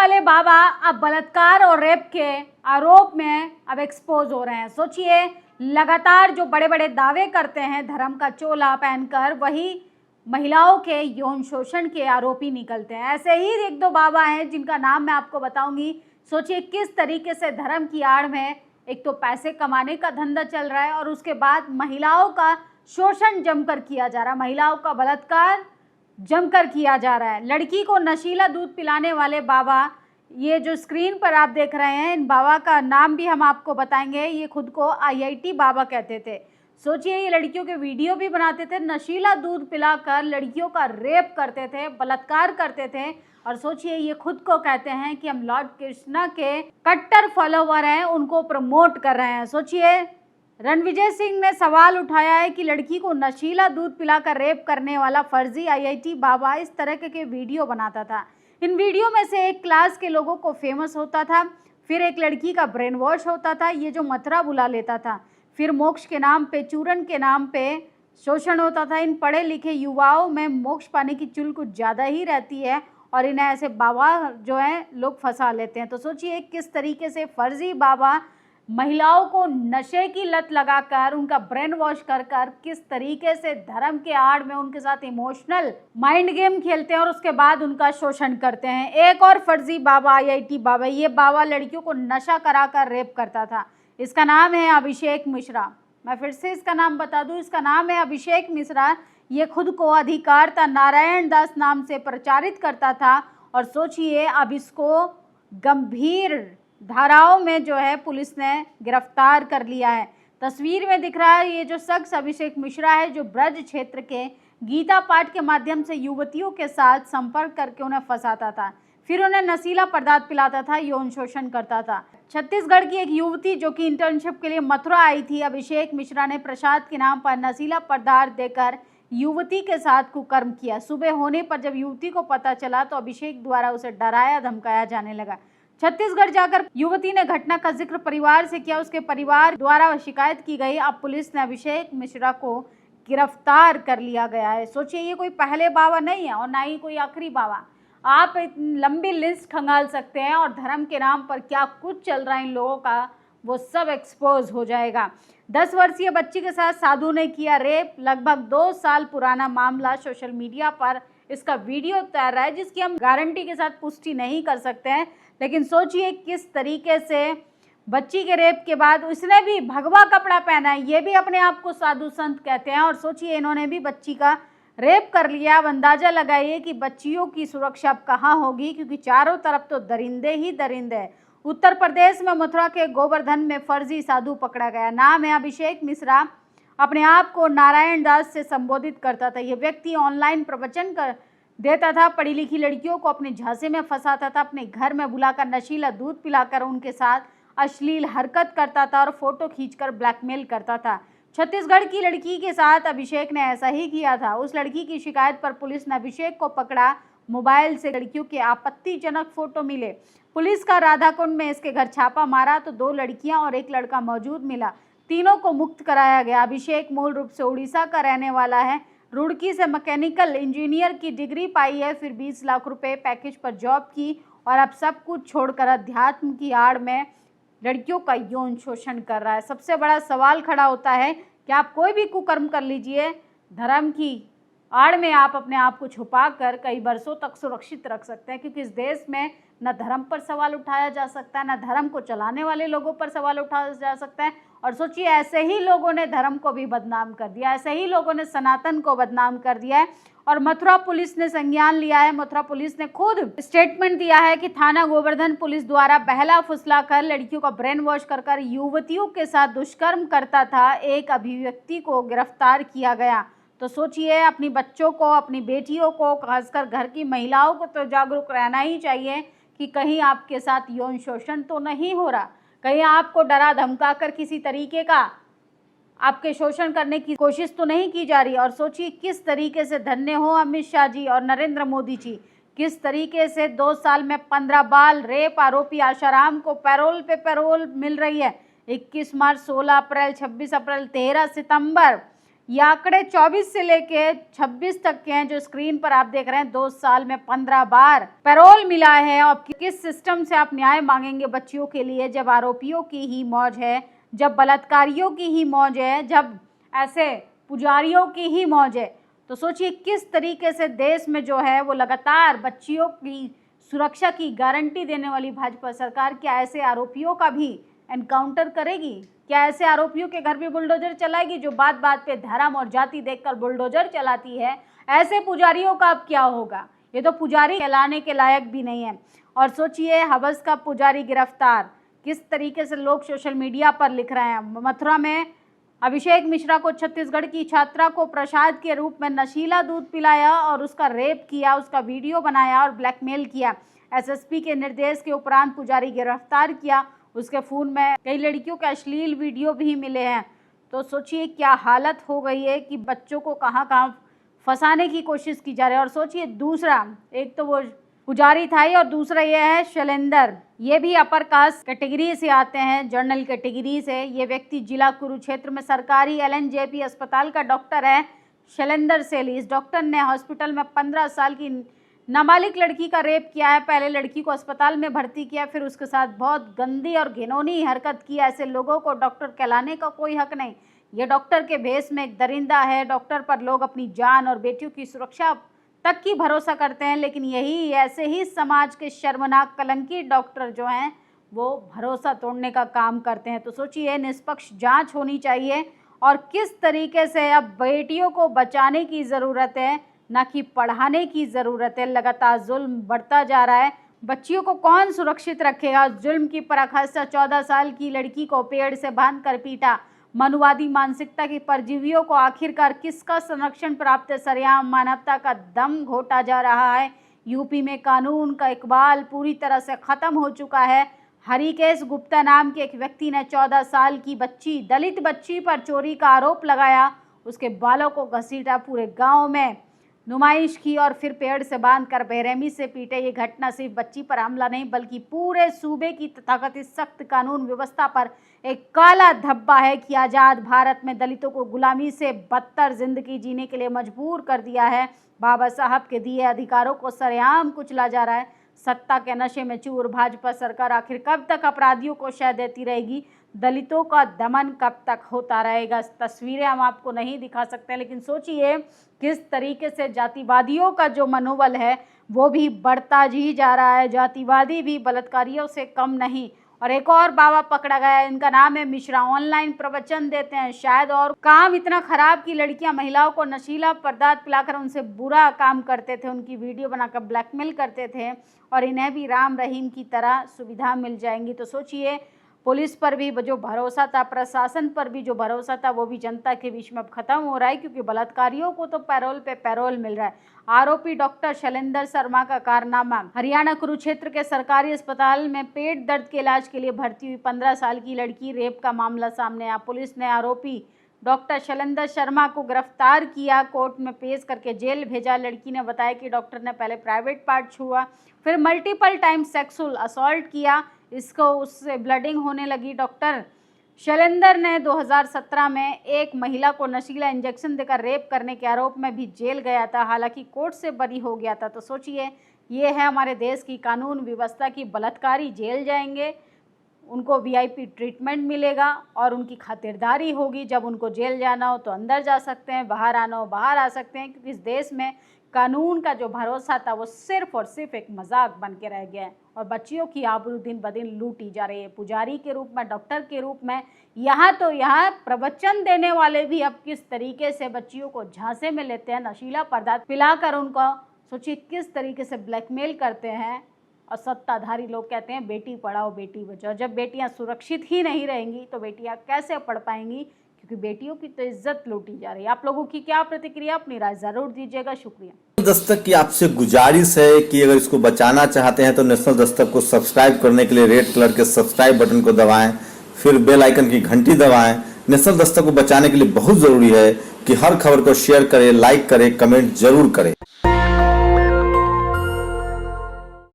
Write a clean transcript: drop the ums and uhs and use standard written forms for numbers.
वाले बाबा अब बलात्कार और रेप के आरोप में अब एक्सपोज हो रहे हैं। सोचिए, लगातार जो बड़े बड़े दावे करते हैं धर्म का चोला पहनकर, वही महिलाओं के यौन शोषण के आरोपी निकलते हैं। ऐसे ही एक दो बाबा हैं जिनका नाम मैं आपको बताऊंगी। सोचिए किस तरीके से धर्म की आड़ में एक तो पैसे कमाने का धंधा चल रहा है और उसके बाद महिलाओं का शोषण जमकर किया जा रहा है, महिलाओं का बलात्कार जमकर किया जा रहा है। लड़की को नशीला दूध पिलाने वाले बाबा, ये जो स्क्रीन पर आप देख रहे हैं, इन बाबा का नाम भी हम आपको बताएंगे। ये खुद को IIT बाबा कहते थे। सोचिए, ये लड़कियों के वीडियो भी बनाते थे, नशीला दूध पिलाकर लड़कियों का रेप करते थे, बलात्कार करते थे। और सोचिए, ये खुद को कहते हैं कि हम लॉर्ड कृष्णा के कट्टर फॉलोवर हैं, उनको प्रमोट कर रहे हैं। सोचिए, रणविजय सिंह ने सवाल उठाया है कि लड़की को नशीला दूध पिलाकर रेप करने वाला फर्जी IIT बाबा इस तरह के वीडियो बनाता था। इन वीडियो में से एक क्लास के लोगों को फेमस होता था, फिर एक लड़की का ब्रेन वॉश होता था, ये जो मथुरा बुला लेता था, फिर मोक्ष के नाम पे, चूरन के नाम पे शोषण होता था। इन पढ़े लिखे युवाओं में मोक्ष पाने की चुल कुछ ज़्यादा ही रहती है और इन्हें ऐसे बाबा जो हैं लोग फंसा लेते हैं। तो सोचिए किस तरीके से फर्जी बाबा महिलाओं को नशे की लत लगाकर, उनका ब्रेन वॉश कर कर किस तरीके से धर्म के आड़ में उनके साथ इमोशनल माइंड गेम खेलते हैं और उसके बाद उनका शोषण करते हैं। एक और फर्जी बाबा IIT बाबा, ये बाबा लड़कियों को नशा कराकर रेप करता था। इसका नाम है अभिषेक मिश्रा। मैं फिर से इसका नाम बता दूं, इसका नाम है अभिषेक मिश्रा। ये खुद को अधिकारता नारायण दास नाम से प्रचारित करता था और सोचिए अब इसको गंभीर धाराओं में जो है पुलिस ने गिरफ्तार कर लिया है। तस्वीर में दिख रहा है ये जो शख्स अभिषेक मिश्रा है, जो ब्रज क्षेत्र के गीता पाठ के माध्यम से युवतियों के साथ संपर्क करके उन्हें फंसाता था, फिर उन्हें नशीला पदार्थ पिलाता था, यौन शोषण करता था। छत्तीसगढ़ की एक युवती जो कि इंटर्नशिप के लिए मथुरा आई थी, अभिषेक मिश्रा ने प्रसाद के नाम पर नशीला पदार्थ देकर युवती के साथ कुकर्म किया। सुबह होने पर जब युवती को पता चला तो अभिषेक द्वारा उसे डराया धमकाया जाने लगा। छत्तीसगढ़ जाकर युवती ने घटना का जिक्र परिवार से किया, उसके परिवार द्वारा शिकायत की गई। अब पुलिस ने अभिषेक मिश्रा को गिरफ्तार कर लिया गया है। सोचिए, ये कोई पहले बाबा नहीं है और ना ही कोई आखिरी बाबा। आप लंबी लिस्ट खंगाल सकते हैं और धर्म के नाम पर क्या कुछ चल रहा है इन लोगों का, वो सब एक्सपोज हो जाएगा। 10 वर्षीय बच्ची के साथ साधु ने किया रेप, लगभग 2 साल पुराना मामला। सोशल मीडिया पर इसका वीडियो तैयार है जिसकी हम गारंटी के साथ पुष्टि नहीं कर सकते हैं, लेकिन सोचिए किस तरीके से बच्ची के रेप के बाद उसने भी भगवा कपड़ा पहना है, ये भी अपने आप को साधु संत कहते हैं। और सोचिए इन्होंने भी बच्ची का रेप कर लिया। अब अंदाजा लगाइए कि बच्चियों की सुरक्षा अब कहाँ होगी, क्योंकि चारों तरफ तो दरिंदे ही दरिंदे हैं। उत्तर प्रदेश में मथुरा के गोवर्धन में फर्जी साधु पकड़ा गया। नाम है अभिषेक मिश्रा। अपने आप को नारायण दास से संबोधित करता था। यह व्यक्ति ऑनलाइन प्रवचन कर देता था, पढ़ी लिखी लड़कियों को अपने झांसे में फंसाता था, अपने घर में बुलाकर नशीला दूध पिलाकर उनके साथ अश्लील हरकत करता था और फोटो खींचकर ब्लैकमेल करता था। छत्तीसगढ़ की लड़की के साथ अभिषेक ने ऐसा ही किया था। उस लड़की की शिकायत पर पुलिस ने अभिषेक को पकड़ा। मोबाइल से लड़कियों के आपत्तिजनक फोटो मिले। पुलिस का राधाकुंड में इसके घर छापा मारा तो 2 लड़कियां और 1 लड़का मौजूद मिला। तीनों को मुक्त कराया गया। अभिषेक मूल रूप से उड़ीसा का रहने वाला है। रुड़की से मैकेनिकल इंजीनियर की डिग्री पाई है, फिर 20 लाख रुपए पैकेज पर जॉब की और अब सब कुछ छोड़कर अध्यात्म की आड़ में लड़कियों का यौन शोषण कर रहा है। सबसे बड़ा सवाल खड़ा होता है कि आप कोई भी कुकर्म कर लीजिए, धर्म की आड़ में आप अपने आप को छुपा कर कई वर्षों तक सुरक्षित रख सकते हैं, क्योंकि इस देश में न धर्म पर सवाल उठाया जा सकता है, न धर्म को चलाने वाले लोगों पर सवाल उठाया जा सकता है। और सोचिए, ऐसे ही लोगों ने धर्म को भी बदनाम कर दिया, ऐसे ही लोगों ने सनातन को बदनाम कर दिया है। और मथुरा पुलिस ने संज्ञान लिया है। मथुरा पुलिस ने खुद स्टेटमेंट दिया है कि थाना गोवर्धन पुलिस द्वारा बहला फुसला कर लड़कियों का ब्रेन वॉश कर कर युवतियों के साथ दुष्कर्म करता था एक अभिव्यक्ति को गिरफ्तार किया गया। तो सोचिए, अपनी बच्चों को, अपनी बेटियों को, खासकर घर की महिलाओं को तो जागरूक रहना ही चाहिए कि कहीं आपके साथ यौन शोषण तो नहीं हो रहा, कहीं आपको डरा धमका कर किसी तरीके का आपके शोषण करने की कोशिश तो नहीं की जा रही। और सोचिए किस तरीके से धन्य हो अमित शाह जी और नरेंद्र मोदी जी, किस तरीके से 2 साल में 15 बाल रेप आरोपी आशाराम को पैरोल पे पैरोल मिल रही है। 21 मार्च, 16 अप्रैल, 26 अप्रैल, 13 सितंबर ये आंकड़े 24 से लेके 26 तक के हैं जो स्क्रीन पर आप देख रहे हैं। 2 साल में 15 बार पैरोल मिला है। और किस सिस्टम से आप न्याय मांगेंगे बच्चियों के लिए, जब आरोपियों की ही मौज है, जब बलात्कारियों की ही मौज है, जब ऐसे पुजारियों की ही मौज है। तो सोचिए किस तरीके से देश में जो है वो लगातार बच्चियों की सुरक्षा की गारंटी देने वाली भाजपा सरकार क्या ऐसे आरोपियों का भी एनकाउंटर करेगी? क्या ऐसे आरोपियों के घर भी बुलडोजर चलाएगी जो बात बात पे धर्म और जाति देखकर बुलडोजर चलाती है? ऐसे पुजारियों का अब क्या होगा? ये तो पुजारी कहलाने के लायक भी नहीं है। और सोचिए हवस का पुजारी गिरफ्तार, किस तरीके से लोग सोशल मीडिया पर लिख रहे हैं। मथुरा में अभिषेक मिश्रा को छत्तीसगढ़ की छात्रा को प्रसाद के रूप में नशीला दूध पिलाया और उसका रेप किया, उसका वीडियो बनाया और ब्लैकमेल किया। एसएसपी के निर्देश के उपरांत पुजारी गिरफ्तार किया। उसके फोन में कई लड़कियों के अश्लील वीडियो भी मिले हैं। तो सोचिए क्या हालत हो गई है कि बच्चों को कहाँ कहाँ फंसाने की कोशिश की जा रही है। और सोचिए दूसरा, एक तो वो पुजारी था ही और दूसरा ये है शैलेंदर, ये भी अपर कास्ट कैटेगरी से आते हैं, जर्नल कैटेगरी से। ये व्यक्ति जिला कुरुक्षेत्र में सरकारी एलएनजेपी अस्पताल का डॉक्टर है, शैलेंदर सेली। इस डॉक्टर ने हॉस्पिटल में 15 साल की नाबालिग लड़की का रेप किया है। पहले लड़की को अस्पताल में भर्ती किया, फिर उसके साथ बहुत गंदी और घिनौनी हरकत की। ऐसे लोगों को डॉक्टर कहलाने का कोई हक नहीं। ये डॉक्टर के भेष में एक दरिंदा है। डॉक्टर पर लोग अपनी जान और बेटियों की सुरक्षा तक की भरोसा करते हैं, लेकिन यही ऐसे ही समाज के शर्मनाक कलंकित डॉक्टर जो हैं वो भरोसा तोड़ने का काम करते हैं। तो सोचिए निष्पक्ष जांच होनी चाहिए और किस तरीके से अब बेटियों को बचाने की ज़रूरत है, ना कि पढ़ाने की ज़रूरत है। लगातार जुल्म बढ़ता जा रहा है, बच्चियों को कौन सुरक्षित रखेगा? जुल्म की पराकाष्ठा, 14 साल की लड़की को पेड़ से बांधकर पीटा। मनुवादी मानसिकता की परजीवियों को आखिरकार किसका संरक्षण प्राप्त है? सरेआम मानवता का दम घोटा जा रहा है। यूपी में कानून का इकबाल पूरी तरह से ख़त्म हो चुका है। हरिकेश गुप्ता नाम के एक व्यक्ति ने 14 साल की बच्ची, दलित बच्ची पर चोरी का आरोप लगाया। उसके बालों को घसीटा, पूरे गांव में नुमाइश की और फिर पेड़ से बांधकर बेरहमी से पीटे। ये घटना सिर्फ बच्ची पर हमला नहीं बल्कि पूरे सूबे की तथाकथित सख्त कानून व्यवस्था पर एक काला धब्बा है कि आज़ाद भारत में दलितों को गुलामी से बदतर जिंदगी जीने के लिए मजबूर कर दिया है। बाबा साहब के दिए अधिकारों को सरेआम कुचला जा रहा है। सत्ता के नशे में चूर भाजपा सरकार आखिर कब तक अपराधियों को शह देती रहेगी? दलितों का दमन कब तक होता रहेगा? तस्वीरें हम आपको नहीं दिखा सकते, लेकिन सोचिए किस तरीके से जातिवादियों का जो मनोबल है वो भी बढ़ता ही जा रहा है। जातिवादी भी बलात्कारियों से कम नहीं। और एक और बाबा पकड़ा गया है, इनका नाम है मिश्रा। ऑनलाइन प्रवचन देते हैं शायद, और काम इतना खराब कि लड़कियां महिलाओं को नशीला पदार्थ पिलाकर उनसे बुरा काम करते थे, उनकी वीडियो बनाकर ब्लैकमेल करते थे और इन्हें भी राम रहीम की तरह सुविधा मिल जाएंगी। तो सोचिए पुलिस पर भी जो भरोसा था, प्रशासन पर भी जो भरोसा था, वो भी जनता के बीच में अब खत्म हो रहा है, क्योंकि बलात्कारियों को तो पैरोल पे पैरोल मिल रहा है। आरोपी डॉक्टर शैलेंदर शर्मा का कारनामा, हरियाणा कुरुक्षेत्र के सरकारी अस्पताल में पेट दर्द के इलाज के लिए भर्ती हुई 15 साल की लड़की रेप का मामला सामने आया। पुलिस ने आरोपी डॉक्टर शैलेंदर शर्मा को गिरफ्तार किया, कोर्ट में पेश करके जेल भेजा। लड़की ने बताया कि डॉक्टर ने पहले प्राइवेट पार्ट छुआ, फिर मल्टीपल टाइम सेक्सुअल असॉल्ट किया, इसको उससे ब्लडिंग होने लगी। डॉक्टर शैलेंदर ने 2017 में एक महिला को नशीला इंजेक्शन देकर रेप करने के आरोप में भी जेल गया था, हालांकि कोर्ट से बरी हो गया था। तो सोचिए ये है हमारे देश की कानून व्यवस्था की बलात्कारी जेल जाएंगे, उनको वीआईपी ट्रीटमेंट मिलेगा और उनकी खातिरदारी होगी। जब उनको जेल जाना हो तो अंदर जा सकते हैं, बाहर आना हो बाहर आ सकते हैं, क्योंकि इस देश में कानून का जो भरोसा था वो सिर्फ और सिर्फ एक मजाक बन के रह गया है और बच्चियों की आबरू दिन ब दिन लूटी जा रही है। पुजारी के रूप में, डॉक्टर के रूप में, यहाँ प्रवचन देने वाले भी अब किस तरीके से बच्चियों को झांसे में लेते हैं, नशीला पदार्थ पिलाकर उनको सोचिए किस तरीके से ब्लैकमेल करते हैं। और सत्ताधारी लोग कहते हैं बेटी पढ़ाओ बेटी बचाओ। जब बेटियां सुरक्षित ही नहीं रहेंगी तो बेटियां कैसे पढ़ पाएंगी, क्योंकि बेटियों की तो इज्जत लूटी जा रही है। आप लोगों की क्या प्रतिक्रिया, अपनी राय जरूर दीजिएगा। शुक्रिया। दस्तक की आपसे गुजारिश है कि अगर इसको बचाना चाहते हैं तो नेशनल दस्तक को सब्सक्राइब करने के लिए रेड कलर के सब्सक्राइब बटन को दबाएं, फिर बेल आइकन की घंटी दबाएं। नेशनल दस्तक को बचाने के लिए बहुत जरूरी है कि हर खबर को शेयर करें, लाइक करें, कमेंट जरूर करें।